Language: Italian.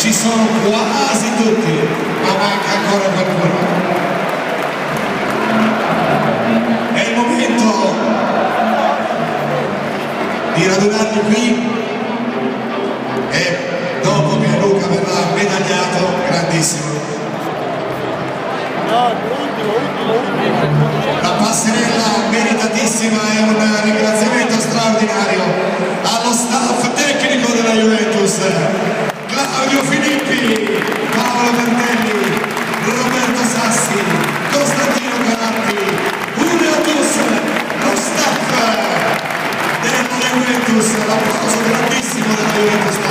ci sono quasi tutti, ma manca ancora qualcuno. È il momento di radunarli qui e dopo che Luca verrà medagliato, grandissimo. La passerella meritatissima e un ringraziamento straordinario allo staff tecnico della Juventus, Claudio Filippi, Paolo Bertelli, Roberto Sassi, Costantino Canappi, Julio Dus, lo staff della Juventus, l'applauso grandissimo della Juventus.